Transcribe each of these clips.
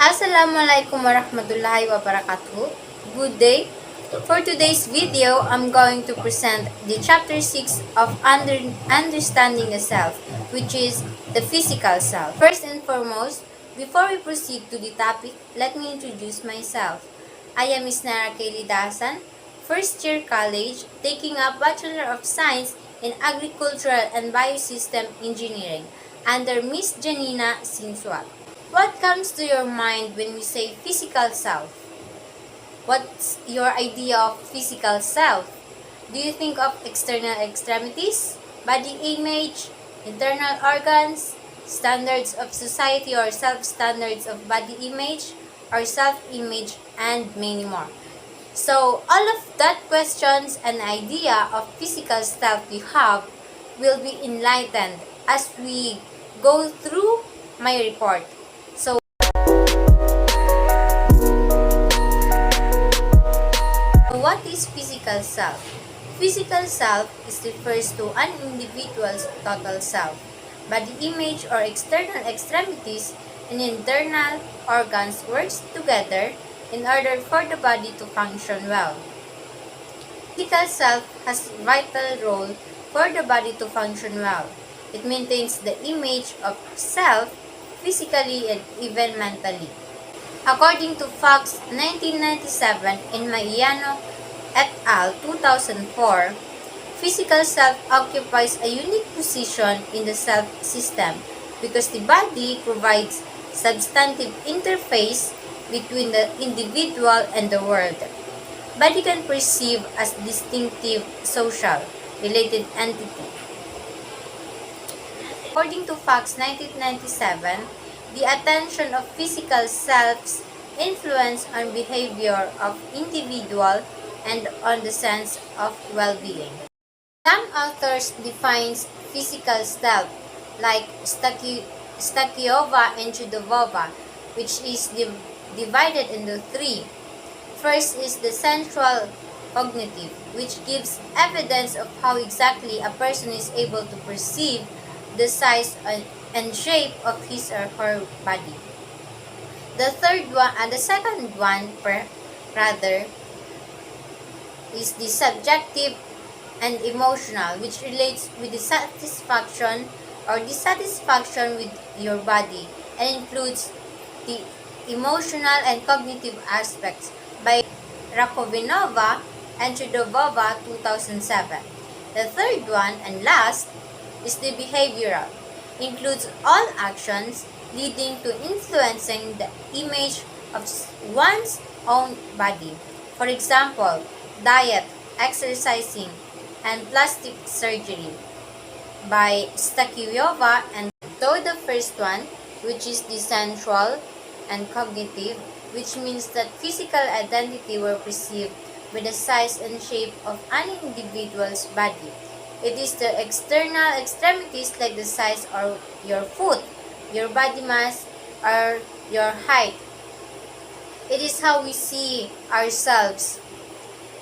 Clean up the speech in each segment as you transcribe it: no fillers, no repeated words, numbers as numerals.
Assalamualaikum warahmatullahi wabarakatuh. Good day. For today's video, I'm going to present the chapter 6 of Understanding the Self, which is the physical self. First and foremost, before we proceed to the topic, let me introduce myself. I am Ms. Nara Kaylee Dasan, first year college, taking up Bachelor of Science in Agricultural and Biosystem Engineering under Miss Janina Sinswat. What comes to your mind when we say physical self? What's your idea of physical self? Do you think of external extremities, body image, internal organs, standards of society or self-standards of body image, or self-image, and many more? So, all of that questions and idea of physical self you have will be enlightened as we go through my report. So, what is physical self? Physical self is refers to an individual's total self. Body image or external extremities and internal organs works together in order for the body to function well. Physical self has vital role for the body to function well. It maintains the image of self physically and even mentally. According to Fox 1997 and Maiano et al. 2004, physical self occupies a unique position in the self system because the body provides substantive interface between the individual and the world. Body can perceive as distinctive social related entity. According to Fox 1997, the attention of physical self's influence on behavior of individual and on the sense of well-being. Some authors define physical self like Stakyova and Chudovova, which is divided into three. First is the sensual cognitive, which gives evidence of how exactly a person is able to perceive the size and shape of his or her body. The second one, is the subjective and emotional, which relates with the satisfaction or dissatisfaction with your body and includes the emotional and cognitive aspects by Rakovinova and Chudovova 2007. The third one and last is the behavioral, includes all actions leading to influencing the image of one's own body. For example, diet, exercising, and plastic surgery by Stakyova. And so the first one, which is the sensual and cognitive, which means that physical identity were perceived by the size and shape of an individual's body. It is the external extremities like the size of your foot, your body mass, or your height. It is how we see ourselves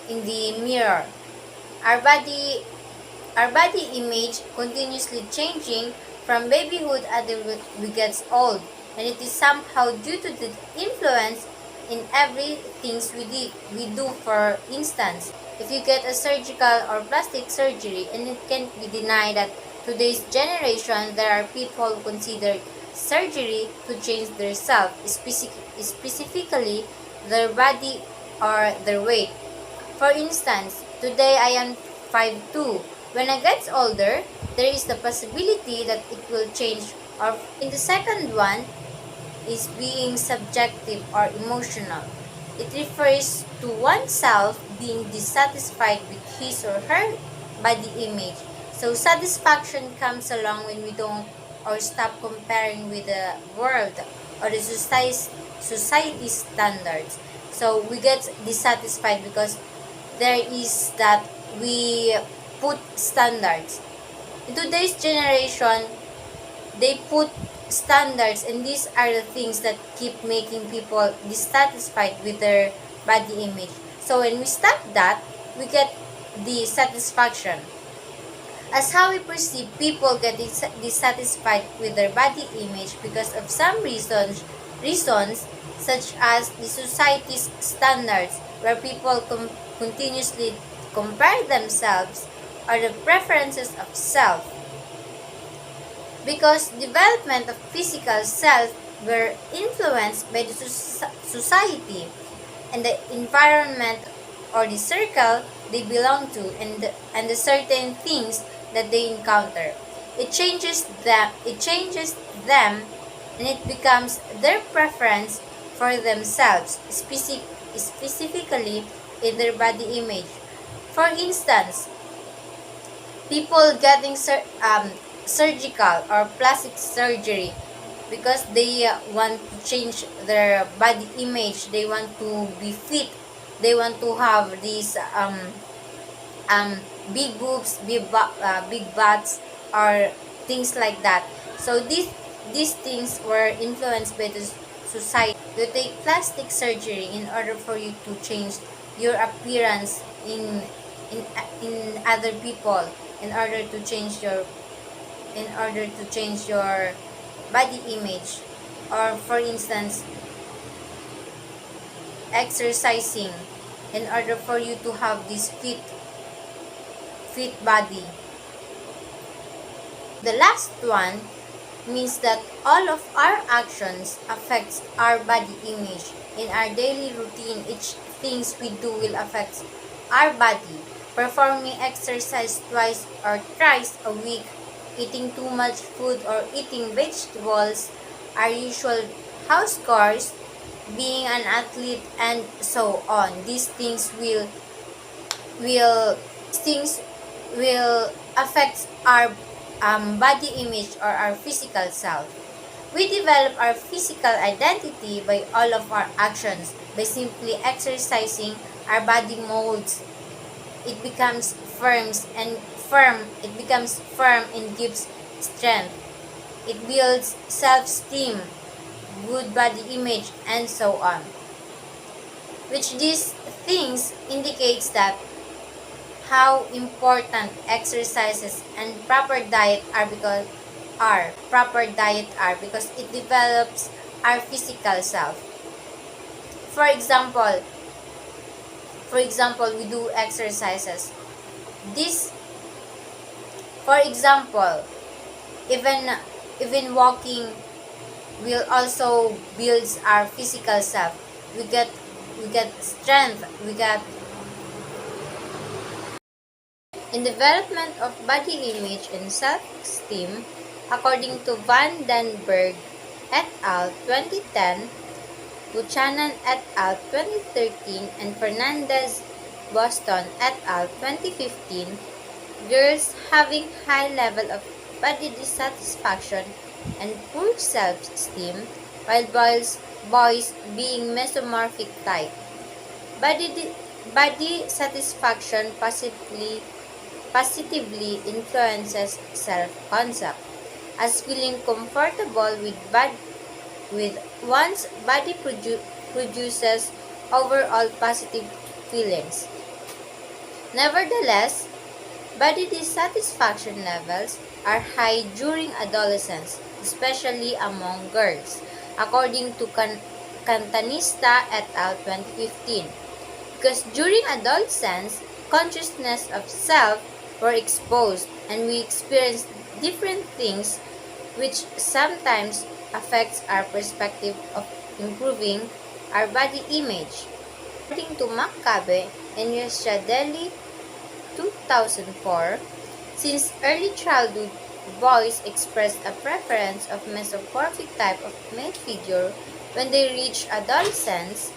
in the mirror. Our body image continuously changing from babyhood until we get old, and it is somehow due to the influence in everything we do. For instance, if you get a surgical or plastic surgery, and it can't be denied that today's generation there are people who consider surgery to change their self, specifically their body or their weight. For instance, today I am 5'2". When I get older, there is the possibility that it will change. Or in the second one is being subjective or emotional. It refers to oneself being dissatisfied with his or her body image. So satisfaction comes along when we don't or stop comparing with the world or the society standards. So we get dissatisfied because there is that we put standards. In today's generation, they put standards, and these are the things that keep making people dissatisfied with their body image. So when we stop that, we get the satisfaction. As how we perceive people get dissatisfied with their body image because of some reasons such as the society's standards, where people continuously compare themselves, or the preferences of self. Because development of physical self were influenced by the society and the environment or the circle they belong to, and the certain things that they encounter. It changes them and it becomes their preference for themselves, specifically in their body image. For instance, people getting surgical or plastic surgery because they want to change their body image, they want to be fit, they want to have these um, big boobs, big butts, or things like that. So these things were influenced by the society. You take plastic surgery in order for you to change your appearance in other people, in order to change your body image, or for instance exercising in order for you to have this fit body. The last one means that all of our actions affects our body image. In our daily routine, each things we do will affect our body. Performing exercise twice or thrice a week, eating too much food or eating vegetables, our usual house chores, being an athlete, and so on. These will things will affect our body image or our physical self. We develop our physical identity by all of our actions. By simply exercising, our body molds. It becomes firm and gives strength. It builds self-esteem, good body image, and so on. Which these things indicates that how important exercises and proper diet are because it develops our physical self. For example, we do exercises. This, for example, even walking will also builds our physical self. We get strength. We get in development of body image and self-esteem, according to Van den Berg et al. 2010, Buchanan et al. 2013, and Fernandez Boston et al. 2015, girls having high level of body dissatisfaction and poor self-esteem, while boys being mesomorphic type. Body satisfaction positively influences self-concept, as feeling comfortable with one's body produces overall positive feelings. Nevertheless, body dissatisfaction levels are high during adolescence, especially among girls, according to Cantanista et al. 2015. Because during adolescence, consciousness of self were exposed and we experienced different things which sometimes affects our perspective of improving our body image. According to Maccabe and Yashadeli 2004, since early childhood, boys expressed a preference of mesomorphic type of male figure. When they reach adolescence,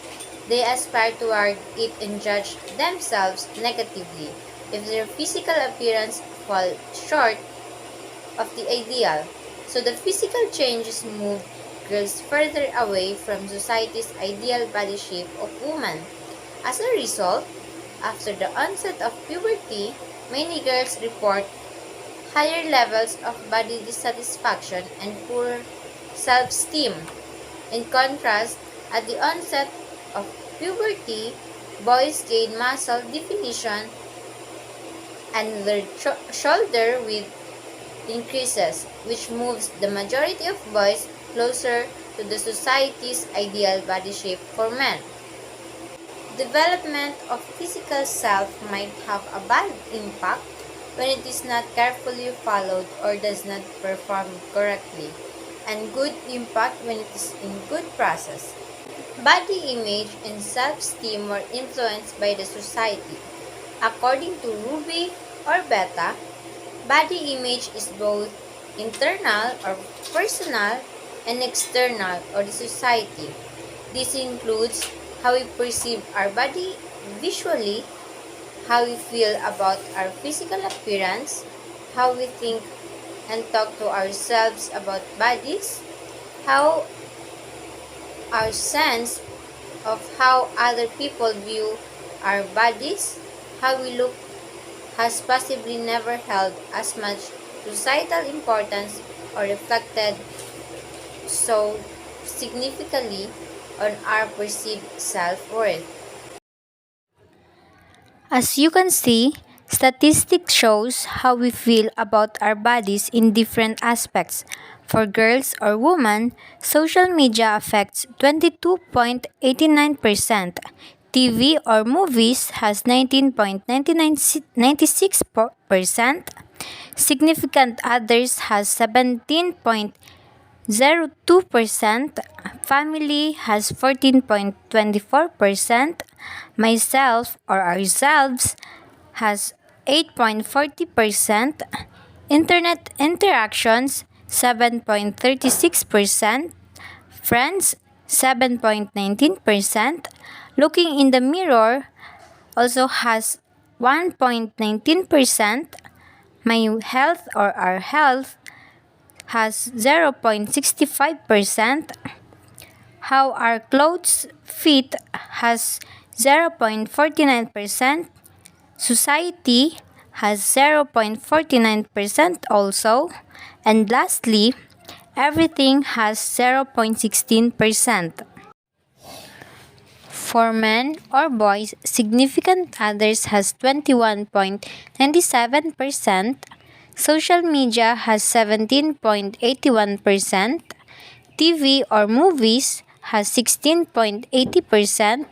they aspire toward it and judge themselves negatively if their physical appearance falls short of the ideal. So the physical changes move girls further away from society's ideal body shape of woman. As a result, after the onset of puberty, many girls report higher levels of body dissatisfaction and poor self-esteem. In contrast, at the onset of puberty, boys gain muscle definition and their shoulder width increases, which moves the majority of boys closer to the society's ideal body shape for men. Development of physical self might have a bad impact when it is not carefully followed or does not perform correctly, and good impact when it is in good process. Body image and self-esteem were influenced by the society. According to Ruby or Beta, body image is both internal or personal and external or the society. This includes how we perceive our body visually, how we feel about our physical appearance, how we think and talk to ourselves about bodies, how our sense of how other people view our bodies, how we look has possibly never held as much societal importance or reflected so significantly on our perceived self-worth. As you can see, statistics shows how we feel about our bodies in different aspects. For girls or women, social media affects 22.89%. TV or movies has 19.96%. Significant others has 17.02%. Family has 14.24%. Myself or ourselves has 8.40%. Internet interactions 7.36%. Friends 7.19%. Looking in the mirror also has 1.19%. My health or our health has 0.65%. How our clothes fit has 0.49%. Society has 0.49% also. And lastly, everything has 0.16%. For men or boys, significant others has 21.97%. Social media has 17.81%. TV or movies has 16.80%.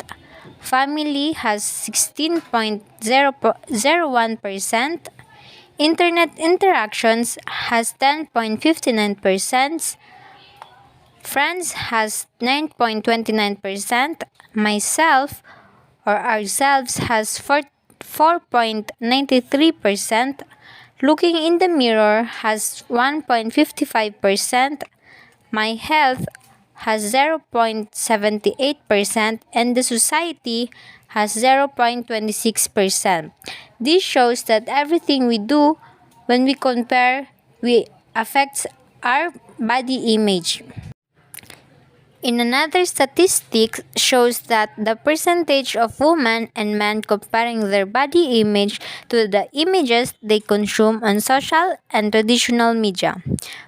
Family has 16.001%. Internet interactions has 10.59%. Friends has 9.29%. Myself or ourselves has 4.93%. Looking in the mirror has 1.55%. My health has 0.78% and the society has 0.26%. This shows that everything we do when we compare we affects our body image. In another statistic shows that the percentage of women and men comparing their body image to the images they consume on social and traditional media,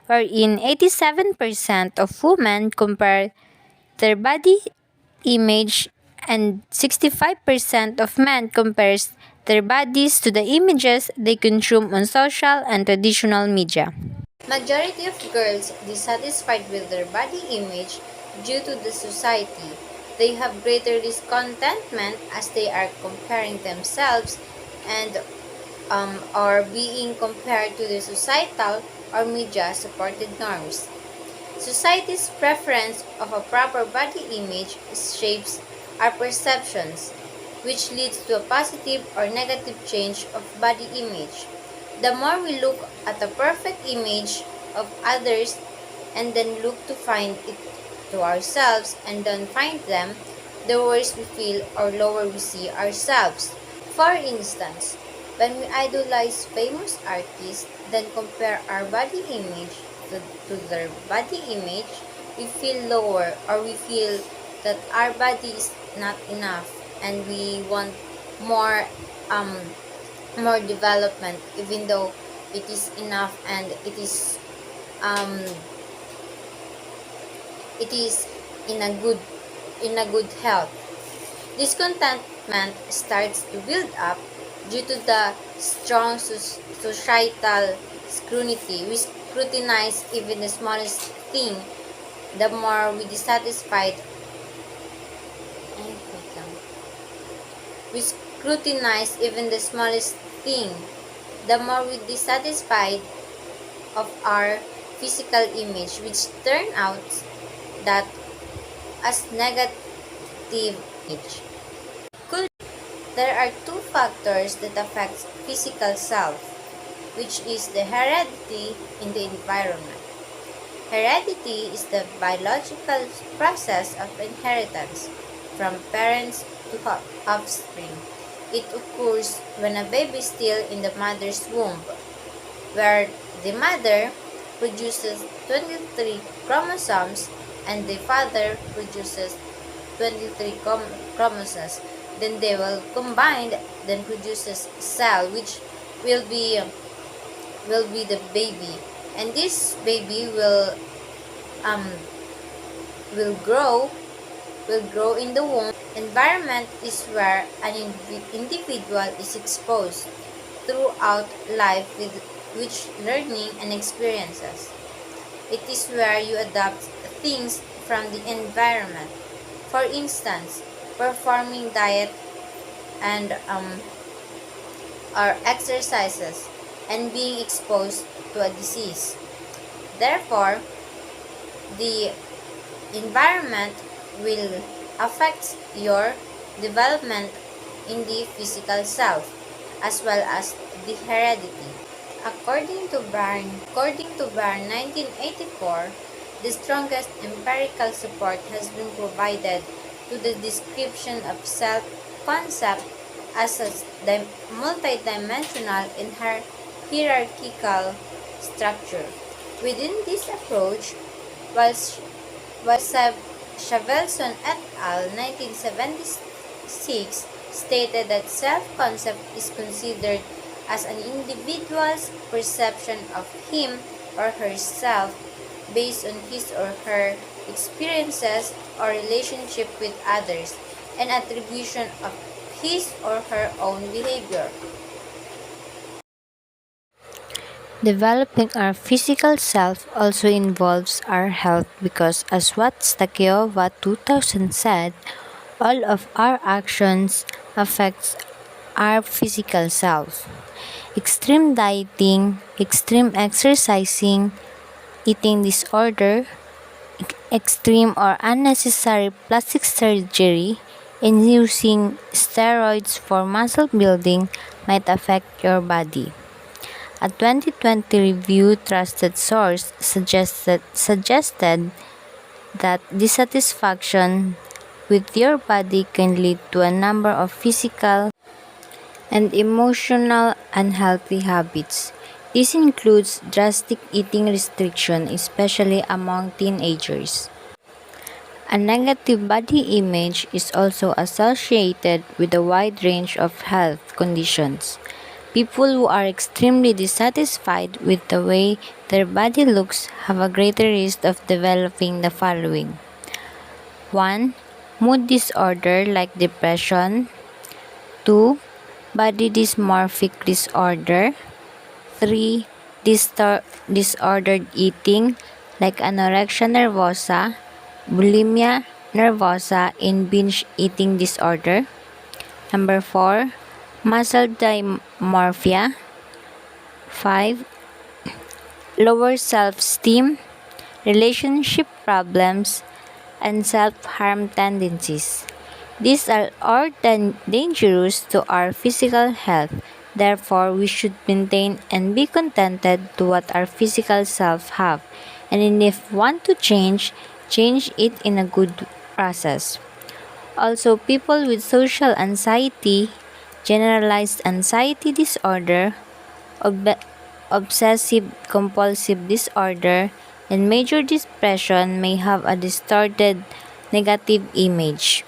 wherein 87% of women compare their body image and 65% of men compares their bodies to the images they consume on social and traditional media. Majority of girls dissatisfied with their body image due to the society. They have greater discontentment as they are comparing themselves and are being compared to the societal or media supported norms. Society's preference of a proper body image shapes our perceptions, which leads to a positive or negative change of body image. The more we look at a perfect image of others and then look to find it to ourselves and don't find them, the worse we feel or lower we see ourselves. For instance, when we idolize famous artists, then compare our body image to their body image, we feel lower or we feel that our body is not enough and we want more more development even though it is enough and um, it is in a good health. Discontentment starts to build up due to the strong societal scrutiny. We scrutinize even the smallest thing the more we dissatisfied, wait lang. We scrutinize even the smallest thing, the more we dissatisfied of our physical image, which turn out that as negative image. There are two factors that affect physical self, which is the heredity and the environment. Heredity is the biological process of inheritance from parents to offspring. It occurs when a baby is still in the mother's womb, where the mother produces 23 chromosomes and the father produces 23 chromosomes. Then they will combine, then produces cell, which will be the baby, and this baby um will grow in the womb. Environment is where an individual is exposed throughout life with which learning and experiences. It is where you adapt things from the environment. For instance, performing diet and or exercises and being exposed to a disease. Therefore, the environment will affect your development in the physical self as well as the heredity. According to Barn 1984, the strongest empirical support has been provided to the description of self-concept as a multidimensional and hierarchical structure. Within this approach, while Shavelson et al. 1976 stated that self-concept is considered as an individual's perception of him or herself based on his or her experiences or relationship with others, and attribution of his or her own behavior. Developing our physical self also involves our health because, as what Stakiowa 2000 said, all of our actions affects our physical self. Extreme dieting, extreme exercising, eating disorder, extreme or unnecessary plastic surgery, and using steroids for muscle building might affect your body. A 2020 review trusted source suggested that dissatisfaction with your body can lead to a number of physical and emotional unhealthy habits. This includes drastic eating restriction, especially among teenagers. A negative body image is also associated with a wide range of health conditions. People who are extremely dissatisfied with the way their body looks have a greater risk of developing the following: 1. Mood disorder like depression. 2. Body dysmorphic disorder. 3. Disordered eating like anorexia nervosa, bulimia nervosa, and binge eating disorder. Number 4. Muscle dysmorphia. 5. Lower self-esteem, relationship problems, and self-harm tendencies. These are all dangerous to our physical health. Therefore, we should maintain and be contented to what our physical self have. And if want to change it in a good process. Also, people with social anxiety, generalized anxiety disorder, obsessive compulsive disorder, and major depression may have a distorted negative image.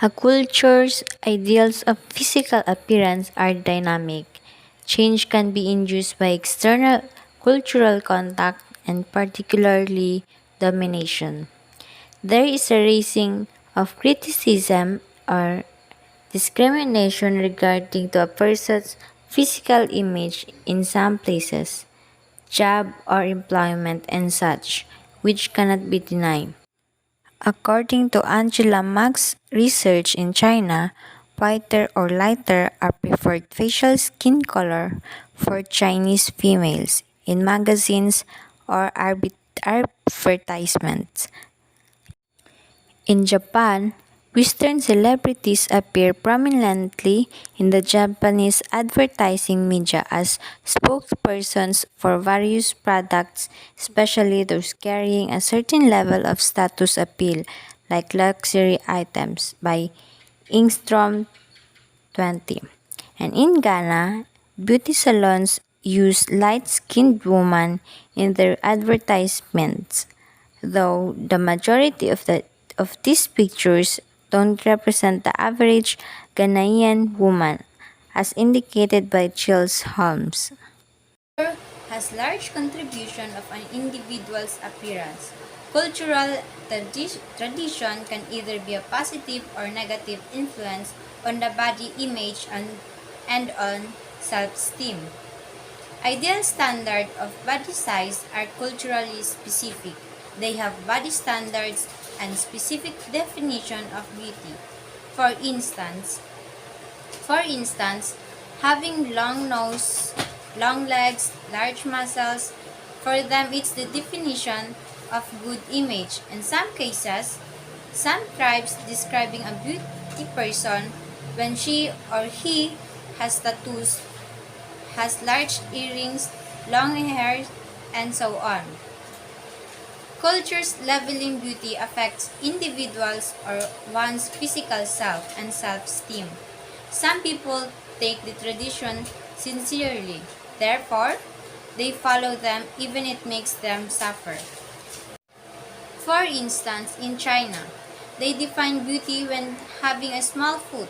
A culture's ideals of physical appearance are dynamic. Change can be induced by external cultural contact and particularly domination. There is a raising of criticism or discrimination regarding to a person's physical image in some places, job or employment and such, which cannot be denied. According to Angela Mack's research in China, whiter or lighter are preferred facial skin color for Chinese females in magazines or advertisements. In Japan, Western celebrities appear prominently in the Japanese advertising media as spokespersons for various products, especially those carrying a certain level of status appeal, like luxury items by Ingstrom 20. And in Ghana, beauty salons use light-skinned women in their advertisements, though the majority of these pictures don't represent the average Ghanaian woman, as indicated by Chills Holmes. Has large contribution of an individual's appearance. Cultural tradition can either be a positive or negative influence on the body image and on self-esteem. Ideal standards of body size are culturally specific. They have body standards and specific definition of beauty. For instance, having long nose, long legs, large muscles, for them it's the definition of good image. In some cases, some tribes describing a beauty person when she or he has tattoos, has large earrings, long hair, and so on. Culture's leveling beauty affects individuals or one's physical self and self-esteem. Some people take the tradition sincerely, therefore, they follow them even it makes them suffer. For instance, in China, they define beauty when having a small foot.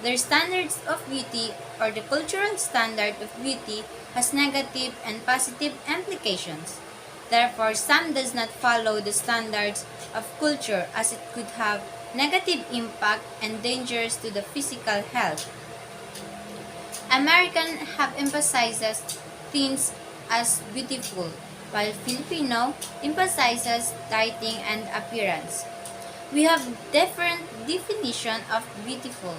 Their standards of beauty or the cultural standard of beauty has negative and positive implications. Therefore, some does not follow the standards of culture as it could have negative impact and dangers to the physical health. American have emphasizes things as beautiful, while Filipino emphasizes dieting and appearance. We have different definition of beautiful.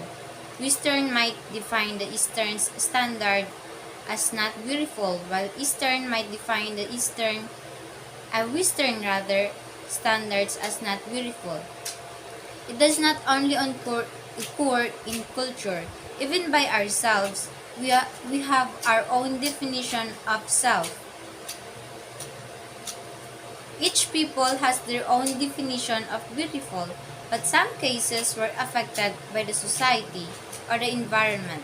Western might define the Eastern standard as not beautiful, while Eastern might define the Western standards as not beautiful. It does not only occur in culture. Even by ourselves, we have our own definition of self. Each people has their own definition of beautiful, but some cases were affected by the society or the environment.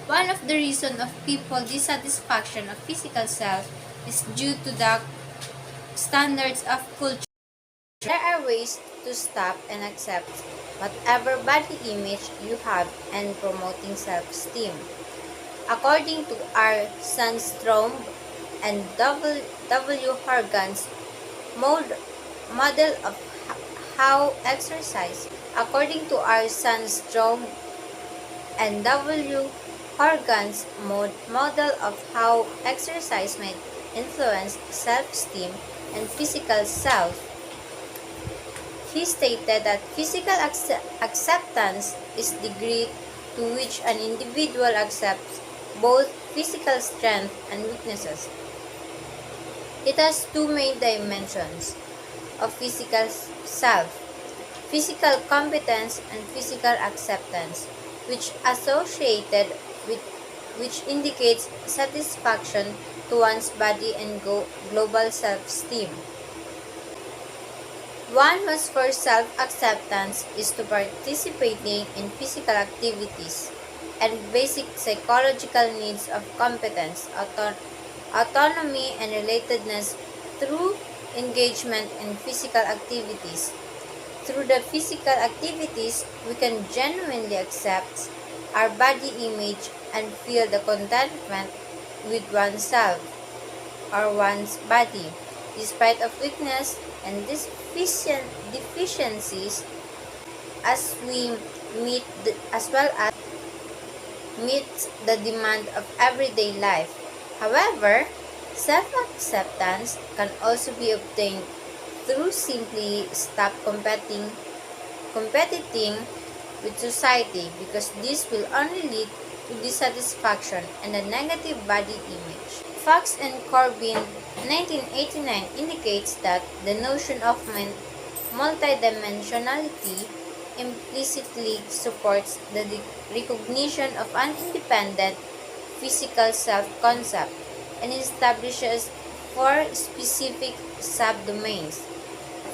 One of the reasons of people's dissatisfaction of physical self is due to the standards of culture. There are ways to stop and accept whatever body image you have and promoting self-esteem. According to R. Sundstrom and W. Horgan's model of how exercise, according to R. Sundstrom and W. Horgan's model of how exercise might influence self-esteem and physical self, he stated that physical acceptance is the degree to which an individual accepts both physical strength and weaknesses. It has two main dimensions of physical self: physical competence and physical acceptance, which indicates satisfaction to one's body and global self-esteem. One must for self-acceptance is to participating in physical activities and basic psychological needs of competence, autonomy, and relatedness through engagement in physical activities. Through the physical activities, we can genuinely accept our body image and feel the contentment with oneself or one's body, despite of weakness and deficiencies as well as meet the demand of everyday life. However, Self-acceptance can also be obtained through simply stop competing with society, because this will only lead to dissatisfaction and a negative body image. Fox and Corbin 1989 indicates that the notion of multidimensionality implicitly supports the recognition of an independent physical self-concept and establishes four specific subdomains.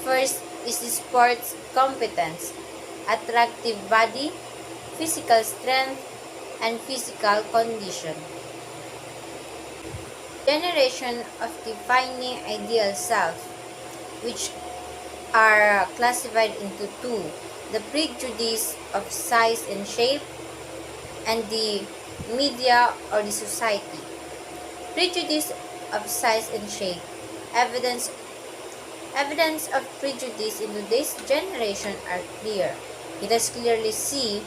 First is the sports competence, attractive body, physical strength, and physical condition. Generation of defining ideal self, which are classified into two: the prejudice of size and shape, and the media or the society. Prejudice of size and shape. Evidence Evidence of prejudice in today's generation are clear. We can clearly see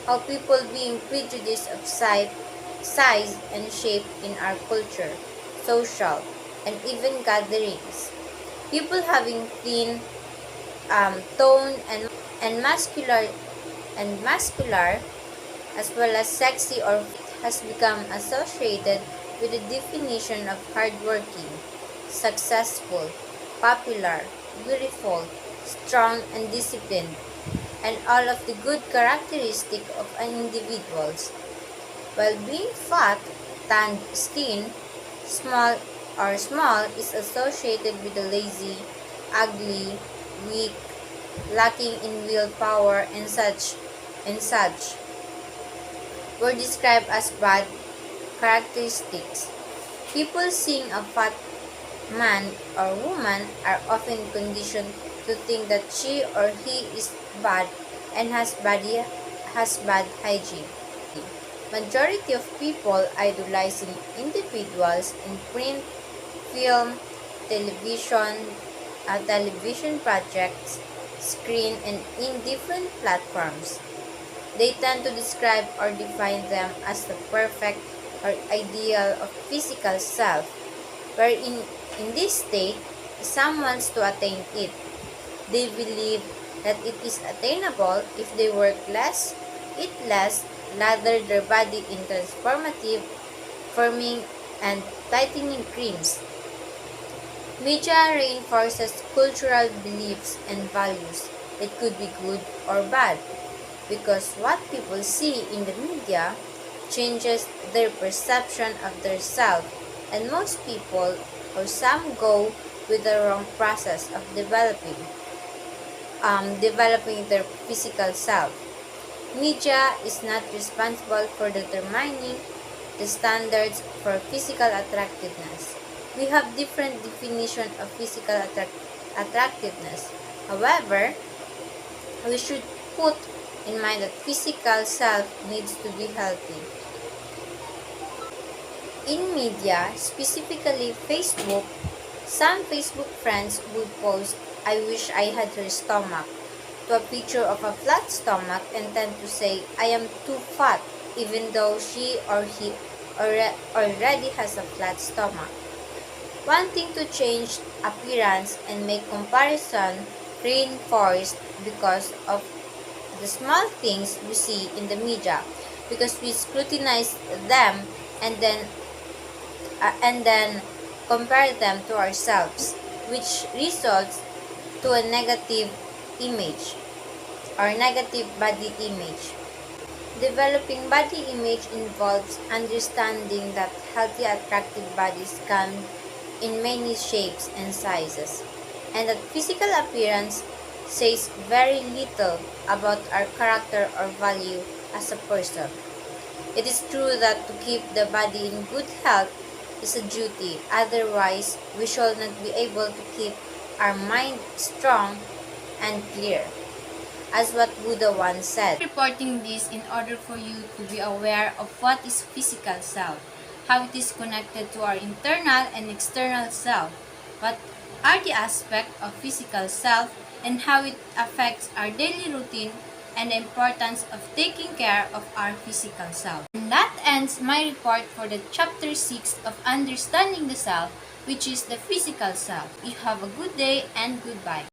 how people being prejudiced of size and shape in our culture, social, and even gatherings. People having thin, toned, and muscular, as well as sexy or fit, has become associated with the definition of hardworking, successful, popular, beautiful, strong, and disciplined, and all of the good characteristics of an individual. While being fat, tanned skin, small is associated with the lazy, ugly, weak, lacking in willpower, and such were described as bad characteristics. People seeing a fat man or woman are often conditioned to think that she or he is bad and has bad hygiene. Majority of people idolizing individuals in print, film, television projects, screen, and in different platforms. They tend to describe or define them as the perfect or ideal of physical self, wherein in this state, some wants to attain it. They believe that it is attainable if they work less, eat less, lather their body in transformative, firming, and tightening creams. Media reinforces cultural beliefs and values. It could be good or bad, because what people see in the media changes their perception of their self, and most people or some go with the wrong process of developing their physical self. Media is not responsible for determining the standards for physical attractiveness. We have different definition of physical attractiveness. However, we should put in mind that physical self needs to be healthy. In media, specifically Facebook, some Facebook friends would post, "I wish I had her stomach," to a picture of a flat stomach, and tend to say, "I am too fat," even though she or he already has a flat stomach. Wanting to change appearance and make comparison reinforced because of the small things we see in the media, because we scrutinize them and then compare them to ourselves, which results to a negative image or negative body image. Developing body image involves understanding that healthy, attractive bodies come in many shapes and sizes, and that physical appearance says very little about our character or value as a person. It is true that to keep the body in good health is a duty, otherwise we shall not be able to keep our mind strong and clear, as what Buddha once said. Reporting this in order for you to be aware of what is physical self, how it is connected to our internal and external self, what are the aspects of physical self, and how it affects our daily routine and the importance of taking care of our physical self. And that ends my report for the chapter 6 of Understanding the Self, which is the physical self. You have a good day and goodbye.